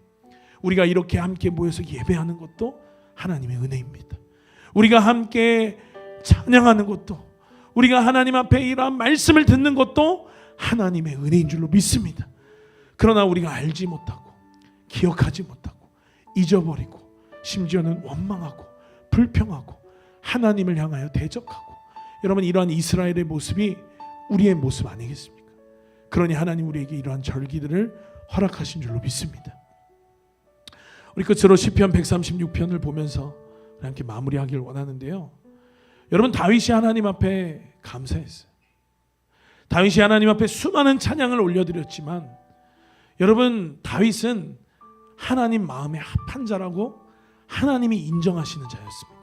A: 우리가 이렇게 함께 모여서 예배하는 것도 하나님의 은혜입니다. 우리가 함께 찬양하는 것도, 우리가 하나님 앞에 이러한 말씀을 듣는 것도 하나님의 은혜인 줄로 믿습니다. 그러나 우리가 알지 못하고 기억하지 못하고 잊어버리고 심지어는 원망하고 불평하고 하나님을 향하여 대적하고, 여러분, 이러한 이스라엘의 모습이 우리의 모습 아니겠습니까? 그러니 하나님 우리에게 이러한 절기들을 허락하신 줄로 믿습니다. 우리 끝으로 시편 136편을 보면서 함께 마무리하기를 원하는데요. 여러분, 다윗이 하나님 앞에 감사했어요. 다윗이 하나님 앞에 수많은 찬양을 올려드렸지만, 여러분, 다윗은 하나님 마음에 합한 자라고 하나님이 인정하시는 자였습니다.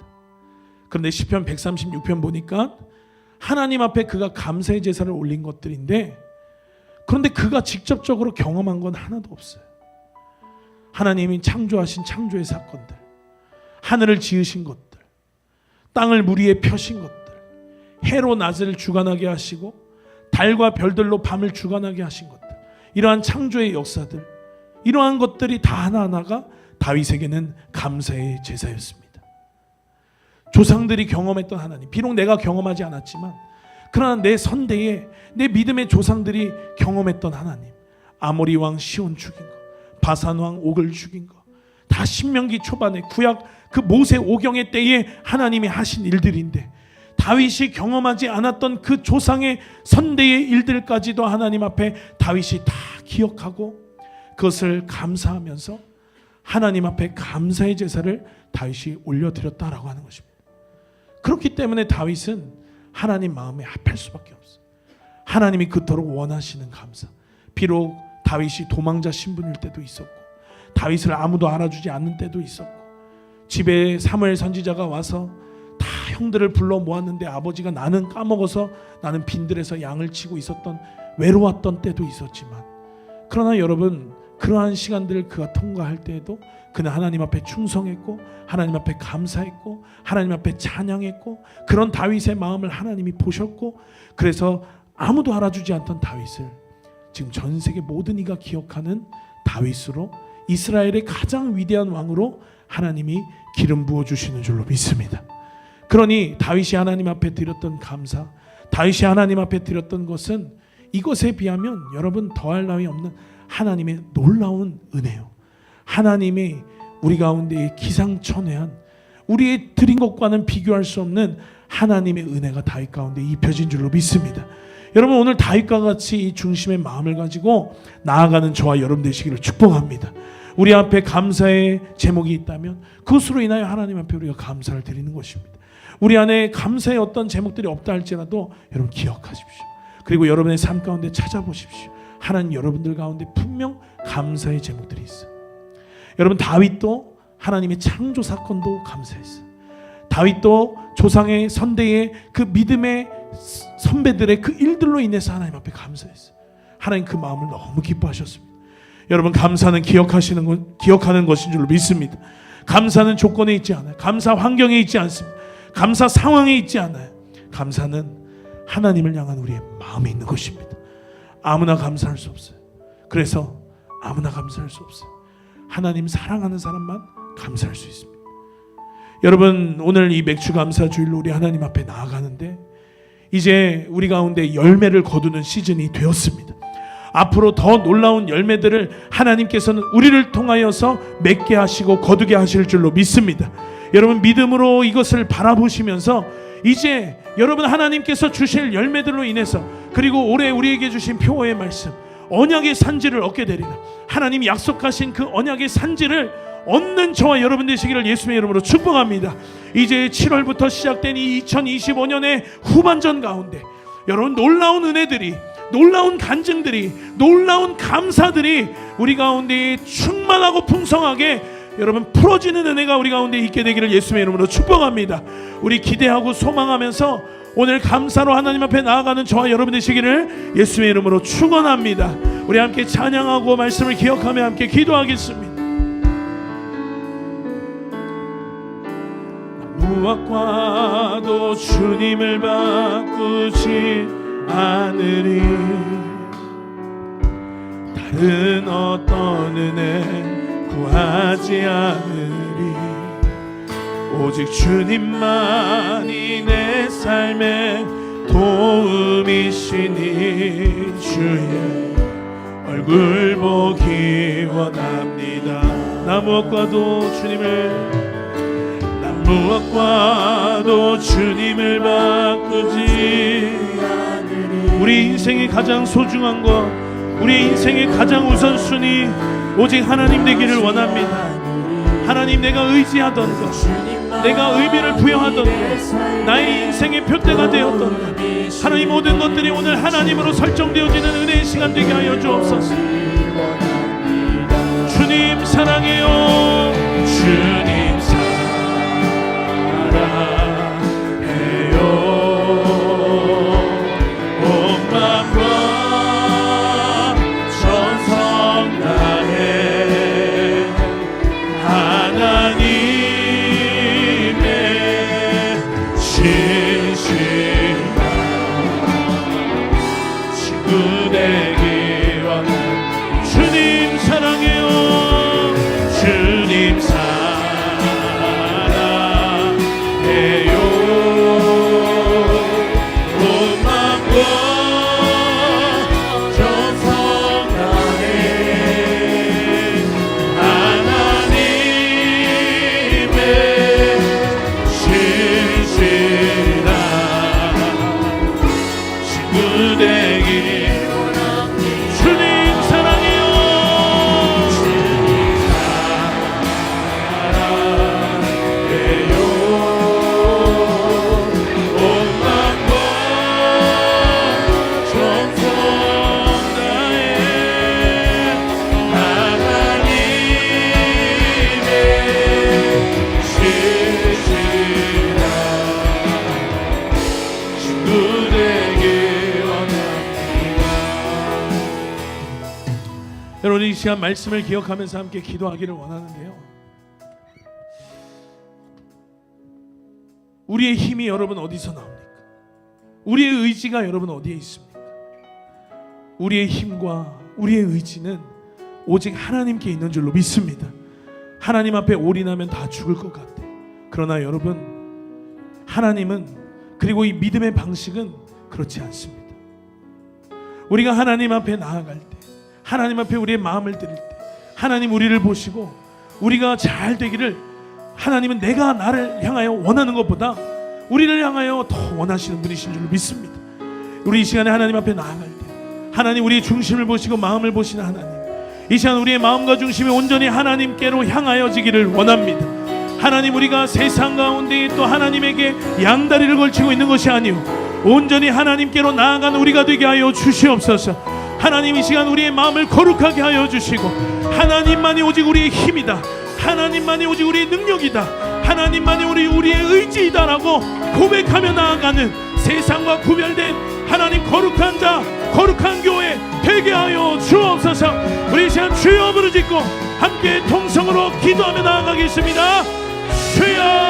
A: 그런데 시편 136편 보니까 하나님 앞에 그가 감사의 제사를 올린 것들인데, 그런데 그가 직접적으로 경험한 건 하나도 없어요. 하나님이 창조하신 창조의 사건들, 하늘을 지으신 것들, 땅을 물 위에 펴신 것들, 해로 낮을 주관하게 하시고 달과 별들로 밤을 주관하게 하신 것들, 이러한 창조의 역사들, 이러한 것들이 다 하나하나가 다윗에게는 감사의 제사였습니다. 조상들이 경험했던 하나님, 비록 내가 경험하지 않았지만 그러나 내 선대에 내 믿음의 조상들이 경험했던 하나님, 아모리 왕 시온 죽인 거, 바산 왕 옥을 죽인 거, 다 신명기 초반에 구약 그 모세 오경의 때에 하나님이 하신 일들인데, 다윗이 경험하지 않았던 그 조상의 선대의 일들까지도 하나님 앞에 다윗이 다 기억하고 그것을 감사하면서 하나님 앞에 감사의 제사를 다윗이 올려드렸다라고 하는 것입니다. 그렇기 때문에 다윗은 하나님 마음에 합할 수밖에 없어요. 하나님이 그토록 원하시는 감사. 비록 다윗이 도망자 신분일 때도 있었고, 다윗을 아무도 알아주지 않는 때도 있었고, 집에 사무엘 선지자가 와서 다 형들을 불러 모았는데 아버지가 나는 까먹어서 나는 빈들에서 양을 치고 있었던 외로웠던 때도 있었지만, 그러나 여러분, 그러한 시간들을 그가 통과할 때에도 그는 하나님 앞에 충성했고, 하나님 앞에 감사했고, 하나님 앞에 찬양했고, 그런 다윗의 마음을 하나님이 보셨고, 그래서 아무도 알아주지 않던 다윗을 지금 전 세계 모든 이가 기억하는 다윗으로, 이스라엘의 가장 위대한 왕으로 하나님이 기름 부어주시는 줄로 믿습니다. 그러니 다윗이 하나님 앞에 드렸던 감사, 다윗이 하나님 앞에 드렸던 것은 이것에 비하면 여러분 더할 나위 없는 하나님의 놀라운 은혜요, 하나님이 우리 가운데 기상천외한, 우리의 드린 것과는 비교할 수 없는 하나님의 은혜가 다윗 가운데 입혀진 줄로 믿습니다. 여러분, 오늘 다윗과 같이 이 중심의 마음을 가지고 나아가는 저와 여러분 되시기를 축복합니다. 우리 앞에 감사의 제목이 있다면 그것으로 인하여 하나님 앞에 우리가 감사를 드리는 것입니다. 우리 안에 감사의 어떤 제목들이 없다 할지라도 여러분 기억하십시오. 그리고 여러분의 삶 가운데 찾아보십시오. 하나님 여러분들 가운데 분명 감사의 제목들이 있어요. 여러분, 다윗도 하나님의 창조 사건도 감사했어요. 다윗도 조상의 선대의 그 믿음의 선배들의 그 일들로 인해서 하나님 앞에 감사했어요. 하나님 그 마음을 너무 기뻐하셨습니다. 여러분, 감사는 기억하는 것인 줄로 믿습니다. 감사는 조건에 있지 않아요. 감사 환경에 있지 않습니다. 감사 상황에 있지 않아요. 감사는 하나님을 향한 우리의 마음에 있는 것입니다. 아무나 감사할 수 없어요. 그래서 아무나 감사할 수 없어요. 하나님 사랑하는 사람만 감사할 수 있습니다. 여러분, 오늘 이 맥주 감사 주일로 우리 하나님 앞에 나아가는데 이제 우리 가운데 열매를 거두는 시즌이 되었습니다. 앞으로 더 놀라운 열매들을 하나님께서는 우리를 통하여서 맺게 하시고 거두게 하실 줄로 믿습니다. 여러분, 믿음으로 이것을 바라보시면서 이제 여러분 하나님께서 주실 열매들로 인해서, 그리고 올해 우리에게 주신 표어의 말씀, 언약의 산지를 얻게 되리라. 하나님이 약속하신 그 언약의 산지를 얻는 저와 여러분 되시기를 예수님의 이름으로 축복합니다. 이제 7월부터 시작된 이 2025년의 후반전 가운데 여러분, 놀라운 은혜들이, 놀라운 간증들이, 놀라운 감사들이 우리 가운데 충만하고 풍성하게 여러분 풀어지는 은혜가 우리 가운데 있게 되기를 예수님의 이름으로 축복합니다. 우리 기대하고 소망하면서 오늘 감사로 하나님 앞에 나아가는 저와 여러분 되시기를 예수님의 이름으로 축원합니다. 우리 함께 찬양하고 말씀을 기억하며 함께 기도하겠습니다. 무엇과도 주님을 바꾸지 않으리. 다른 어떤 은혜 구하지 않으리. 오직 주님만이 내 삶의 도움이시니 주의 얼굴 보기 원합니다. 나 무엇과도 주님을 바꾸지 않으리. 우리 인생의 가장 소중한 것, 우리 인생의 가장 우선순위 오직 하나님 되기를 원합니다. 하나님, 내가 의지하던 것, 내가 의미를 부여하던 것, 나의 인생의 표대가 되었던 것, 하나님 모든 것들이 오늘 하나님으로 설정되어지는 은혜의 시간 되게 하여 주옵소서. 주님 사랑해요. 주님 사랑해요. 온 마음과 전성 다해 하나님의 신실한 친구 되기 원해. 주님 사랑해요. 주님 사랑해요. 온 마음
B: 되길 원합니다. 주님 사랑해요.
A: 여러분 이 시간 말씀을 기억하면서 함께 기도하기를 원하는데요. 우리의 힘이 여러분 어디서 나옵니까? 우리의 의지가 여러분 어디에 있습니까? 우리의 힘과 우리의 의지는 오직 하나님께 있는 줄로 믿습니다. 하나님 앞에 올인하면 다 죽을 것 같아요. 그러나 여러분 하나님은 그리고 이 믿음의 방식은 그렇지 않습니다. 우리가 하나님 앞에 나아갈 때 하나님 앞에 우리의 마음을 드릴 때 하나님 우리를 보시고 우리가 잘 되기를 하나님은 내가 나를 향하여 원하는 것보다 우리를 향하여 더 원하시는 분이신 줄 믿습니다. 우리 이 시간에 하나님 앞에 나아갈 때 하나님 우리의 중심을 보시고 마음을 보시는 하나님, 이 시간 우리의 마음과 중심이 온전히 하나님께로 향하여지기를 원합니다. 하나님 우리가 세상 가운데 또 하나님에게 양다리를 걸치고 있는 것이 아니오 온전히 하나님께로 나아가는 우리가 되게 하여 주시옵소서. 하나님 이 시간 우리의 마음을 거룩하게 하여 주시고 하나님만이 오직 우리의 힘이다, 하나님만이 오직 우리의 능력이다, 하나님만이 우리의 의지이다라고 고백하며 나아가는 세상과 구별된 하나님 거룩한 자, 거룩한 교회 되게 하여 주옵소서. 우리 이 시간 주여 부르짖고 함께 통성으로 기도하며 나아가겠습니다. 주여